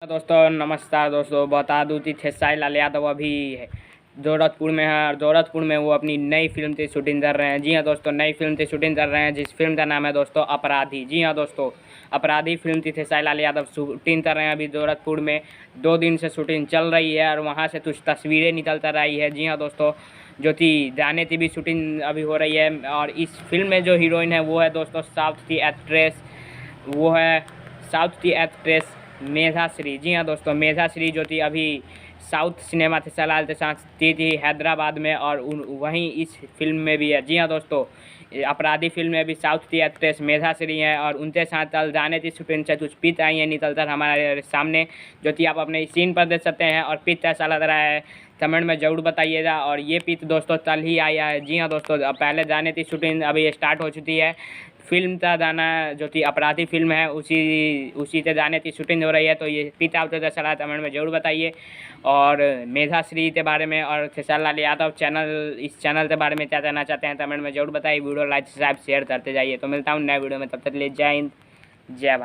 दोस्तों नमस्कार दोस्तों, बता दूं कि खेसारी लाल यादव अभी जोधपुर में है और जोधपुर में वो अपनी नई फिल्म की शूटिंग कर रहे हैं। जी हाँ दोस्तों, नई फिल्म की शूटिंग कर रहे हैं जिस फिल्म का नाम है दोस्तों अपराधी। जी हाँ दोस्तों, अपराधी फिल्म की खेसारी लाल यादव शूटिंग कर रहे हैं अभी जोधपुर में। 2 दिन से शूटिंग चल रही है और वहाँ से कुछ तस्वीरें निकल कर आई है। जी हाँ दोस्तों, जो कि जाने की भी शूटिंग अभी हो रही है। और इस फिल्म में जो हीरोइन है वो है दोस्तों साउथ की एक्ट्रेस, वो है साउथ की एक्ट्रेस मेधा श्री। जी हाँ दोस्तों, मेधा श्री जो थी अभी साउथ सिनेमा थे सलाल के साथ थी हैदराबाद में, और वहीं इस फिल्म में भी है। जी हाँ दोस्तों, अपराधी फिल्म में भी साउथ की एक्ट्रेस मेधा श्री हैं और उनके साथ कल जाने की शूटिंग से कुछ पिक आई हैं निकल कर हमारे सामने, जो कि आप अपने सीन पर देख सकते हैं। और पिक कैसा लग रहा है कमेंट में ज़रूर बताइएगा। और ये पिक दोस्तों कल ही आया है। जी हाँ दोस्तों, अब पहले जाने की शूटिंग अभी स्टार्ट हो चुकी है। फिल्म का गाना जो कि अपराधी फिल्म है उसी के गाने की शूटिंग हो रही है। तो ये पिक आपको कैसा लगा कमेंट में ज़रूर बताइए। और मेधा श्री के बारे में और खेसारी लाल यादव इस चैनल के बारे में क्या जानना चाहते हैं कमेंट में ज़रूर बताइए। वीडियो लाइक सब्सक्राइब शेयर करते जाइए। तो मिलता हूँ नए वीडियो में, तब तक ले जय हिंद जय भारत।